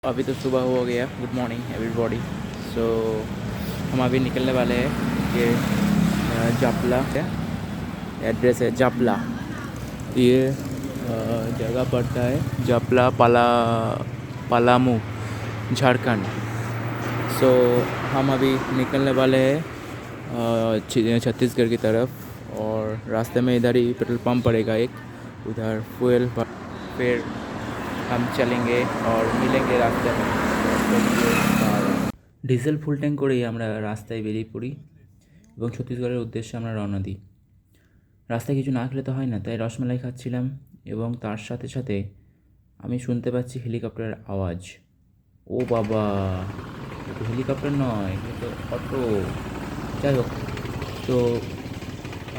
अभी तो सुबह हो गया। Good morning everybody. सो हम अभी निकलने वाले हैं। ये जापला है, एड्रेस है जापला। ये जगह पड़ता है जापला पलामू, झारखंड। सो हम अभी निकलने वाले हैं छत्तीसगढ़ की तरफ, और रास्ते में इधर ही पेट्रोल पंप पड़ेगा एक, उधर फ्यूल फिर हम चलेंगे और मिलेंगे रास्ते में। ডিজেল ফুল ট্যাঙ্ক করেই আমরা রাস্তায় বেরিয়ে পড়ি এবং ছত্তিশগড়ের উদ্দেশ্যে আমরা রওনা দিই। রাস্তায় কিছু না খেলে তো হয় না, তাই রসমালাই খাচ্ছিলাম এবং তার সাথে সাথে আমি শুনতে পাচ্ছি হেলিকপ্টারের আওয়াজ। ও বাবা, এটা হেলিকপ্টার নয়, এটা অটো। যাই হোক, তো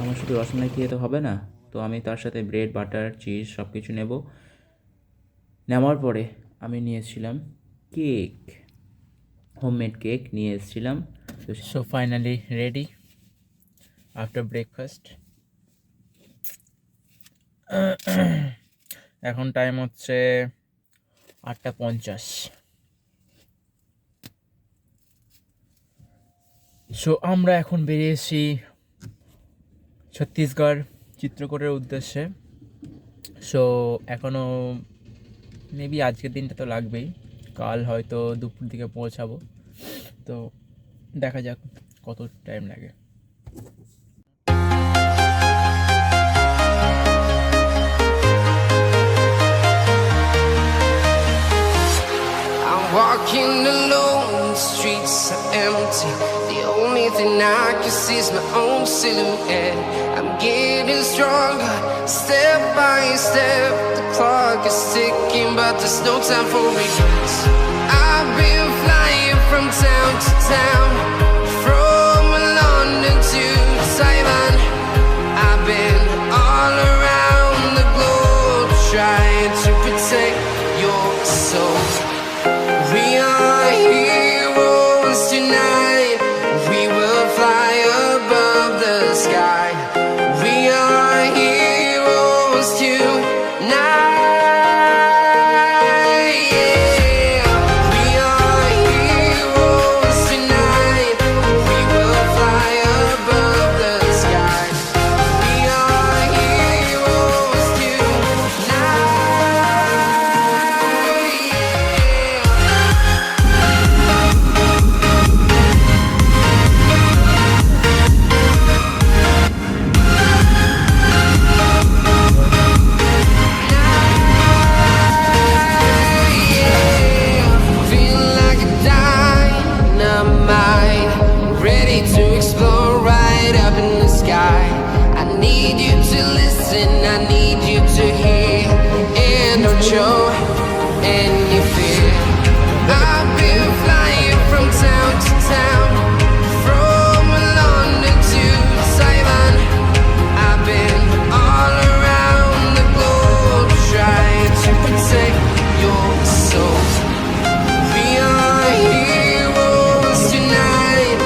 আমার শুধু রসমালাই খেয়ে তো হবে না, তো আমি তার সাথে ব্রেড, বাটার, চিজ সব কিছু নেওয়ার পরে আমি নিয়েছিলাম কেক, হোমমেড কেক নিয়ে এসেছিলাম। So finally ready after breakfast. এখন টাইম হচ্ছে 8:50। সো আমরা এখন বেরিয়েছি ছত্তিশগড় চিত্রকূটের উদ্দেশ্যে। সো এখনও মেবি আজকের দিনটা তো লাগবেই, কাল হয়তো দুপুর দিকে পৌঁছাবো। তো দেখা যাক কত টাইম লাগে। Walking alone, the streets are empty. The only thing I can see is my own silhouette. I'm getting stronger, step by step. The clock is ticking, but there's no time for regrets. I've been flying from town to town, from London to Taiwan. I've been all around the globe, trying to protect your soul. We are heroes tonight. We will fly above the sky. We are heroes tonight. Yeah. We are heroes tonight. We will fly above the sky. We are heroes tonight. Show any fear. I've been flying from town to town, from London to Taiwan. I've been all around the globe, trying to protect your soul. We are heroes tonight.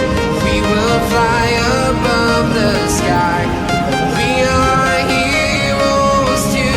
We will fly above the sky. We are heroes tonight.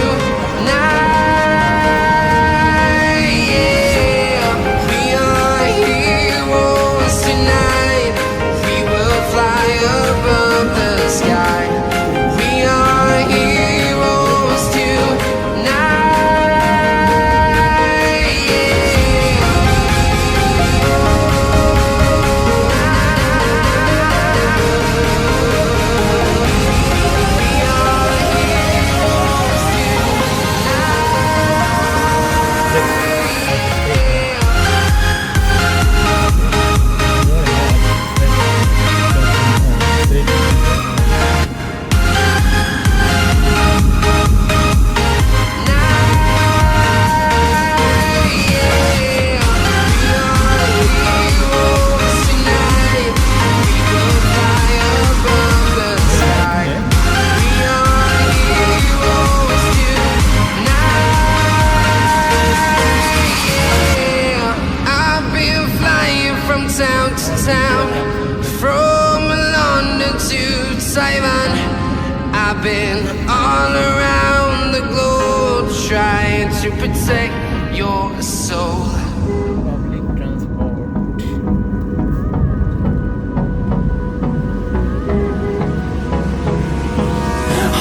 Town to town, from London to Taiwan. I've been all around the globe, trying to protect your soul. public transport.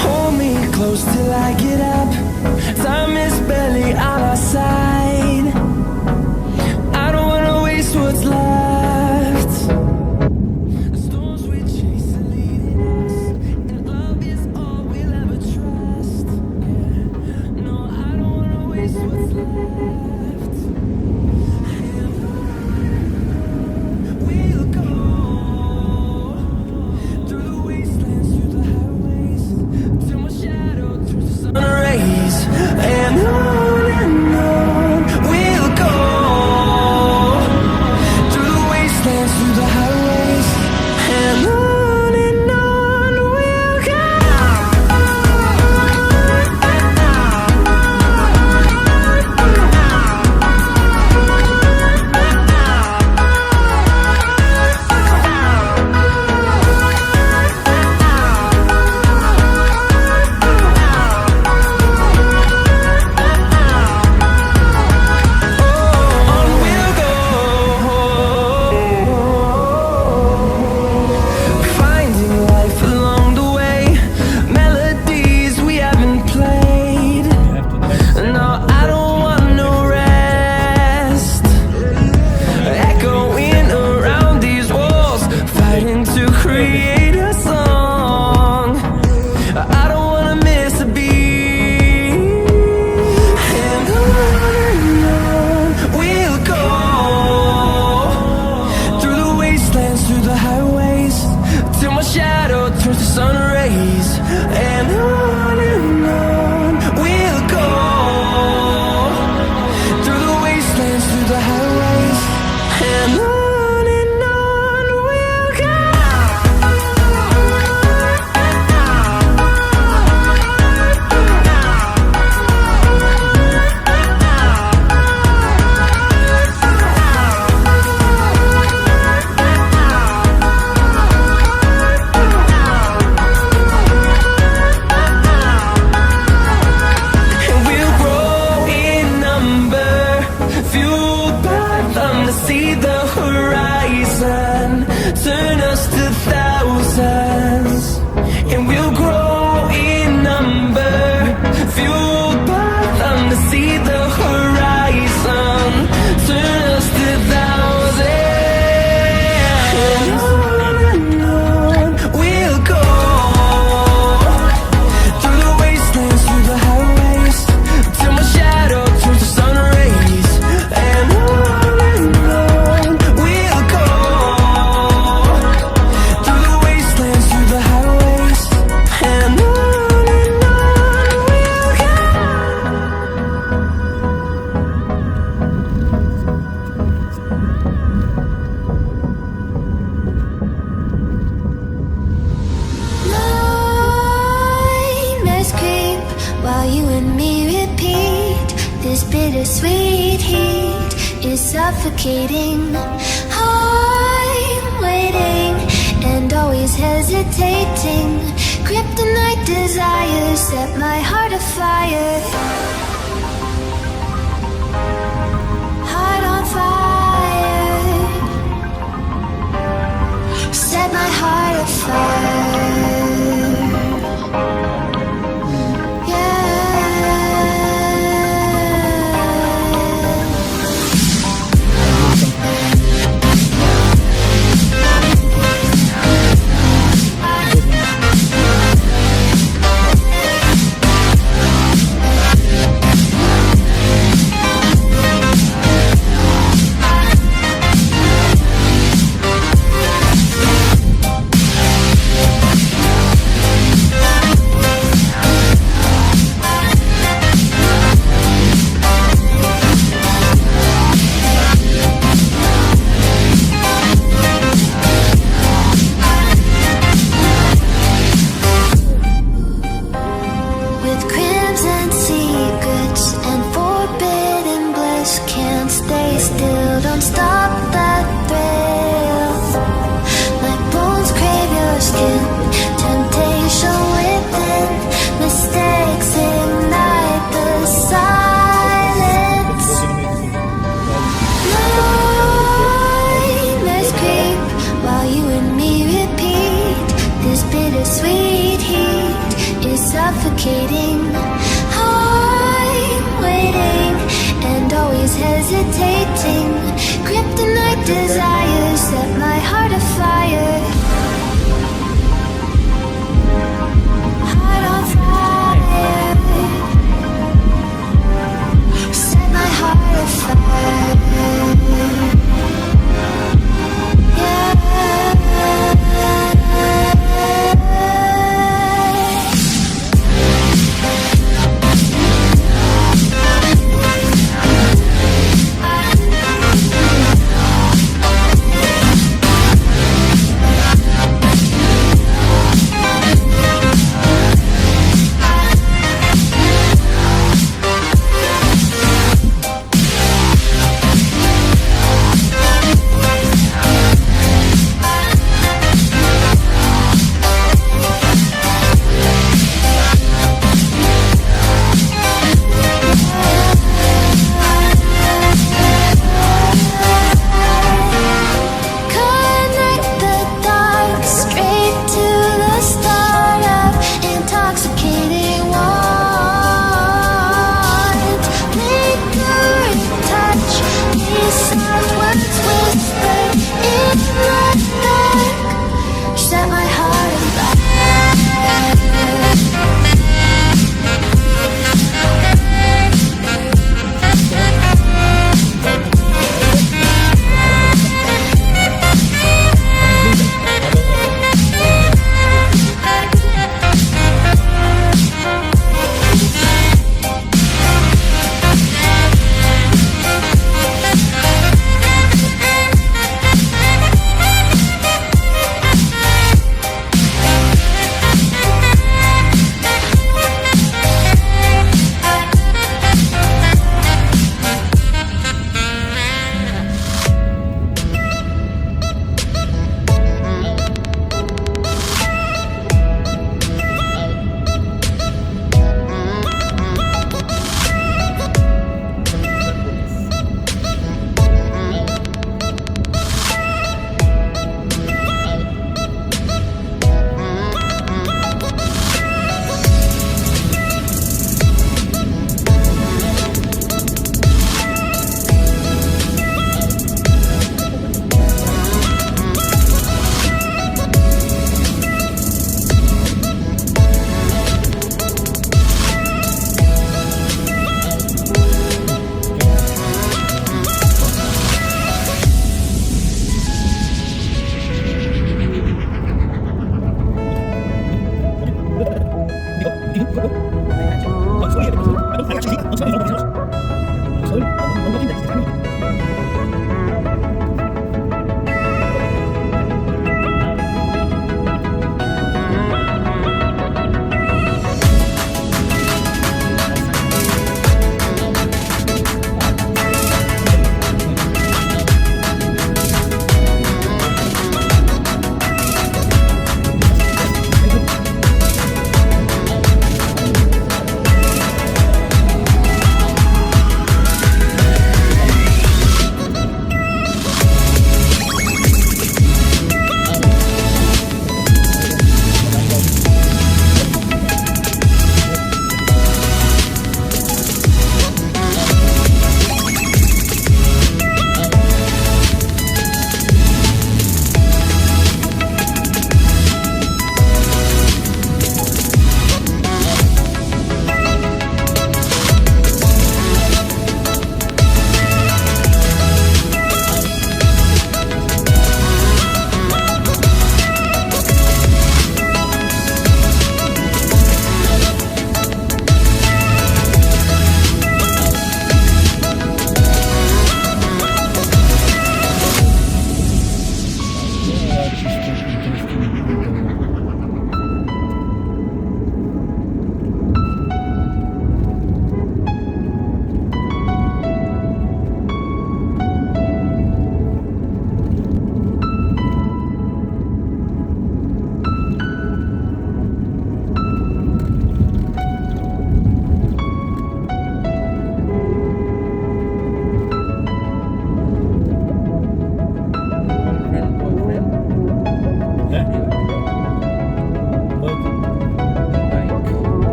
Hold me close till I get up. Time is barely on our side. I don't wanna waste what's left. The storms we chase are leading us, and love is all we'll ever trust. Yeah. No, I don't wanna waste what's left. And we'll go through the wastelands, through the highways, till my shadow turns to sun rays. And on we'll go through the wastelands, through the highways, and on we'll go. On we'll go, finding life along the way, melodies we haven't played. No, I don't want no rest. Echoing around these walls, fighting to create a song. I don't wanna miss a beat. And on we'll go through the wastelands, through the highways, till my shadow turns to sun rays. And on we'll go through the wastelands, through the highways, and on we'll go. And we'll grow in number, fueled by them to see the horizon, turn us to thousands. And we'll grow in number, fueled by them to see the horizon, turn us to thousands. And on we'll go through the wastelands, through the highways, till my shadow turns to sun rays. And on we'll go through the wastelands, through the highways, and on we'll go. Nightmares creep while you and me repeat. This bittersweet heat is suffocating. I'm waiting and always hesitating. Kryptonite desires set my heart afire. Heart on fire. Set my heart afire. suffocating. I'm waiting and always hesitating. Kryptonite desires set my heart afire. Heart on fire. Set my heart afire.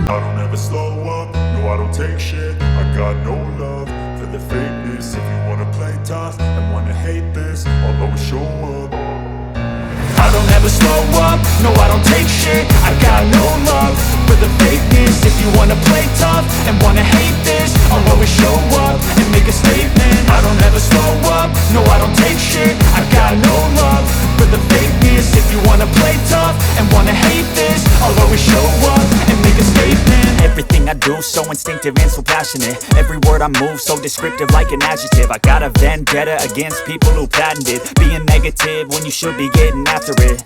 I don't ever slow up, no I don't take shit. I got no love for the fakeness. If you wanna play tough and wanna hate this, I'll always show up. I don't ever slow up, no I don't take shit. I got no love for the fakeness. If you wanna play tough and wanna hate this, I'll always show up and make a statement. I don't ever slow up, no I don't take shit. I got no love for the fakeness. If you wanna play tough and wanna hate this, I'll always show up and make a statement. Everything I do so instinctive and so passionate. Every word I move so descriptive like an adjective. I got a vendetta against people who patented being negative when you should be getting after it.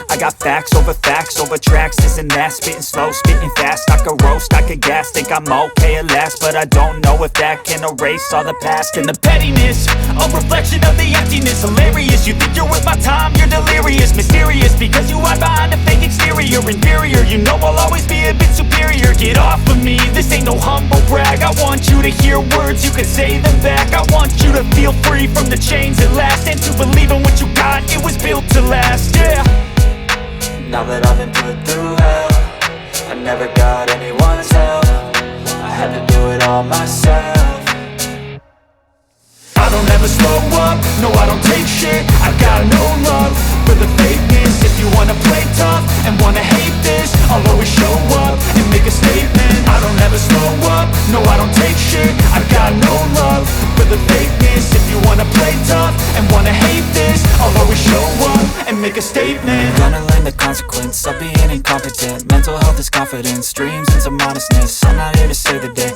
I got facts over tracks, this and that. Spitting slow, spitting fast. I could roast, I could gas. Think I'm okay at last, but I don't know if that can erase all the past. And the pettiness, a reflection of the emptiness. Hilarious, you think you're worth my time, you're delirious. Mysterious, because you hide behind a fake exterior. Inferior, you know I'll always be a bit superior. Get off of me, this ain't no humble brag. I want you to hear words, you can say them back. I want you to feel free from the chains at last, and to believe in what you got, it was built to last, yeah. Now that I've been put through hell, I never got anyone's help. I had to do it all myself. I don't ever slow up, no I don't take shit. I got no love for the fakeness. If you wanna play tough and wanna hate this, I'll always show up and make a statement. I don't ever slow up, no I don't take shit. I got no love for the fakeness. If you wanna play tough and wanna hate this, I'll always show up and make a statement. Gonna learn the consequence of being incompetent. Mental health is confidence, dreams into modestness. I'm not here to save the day,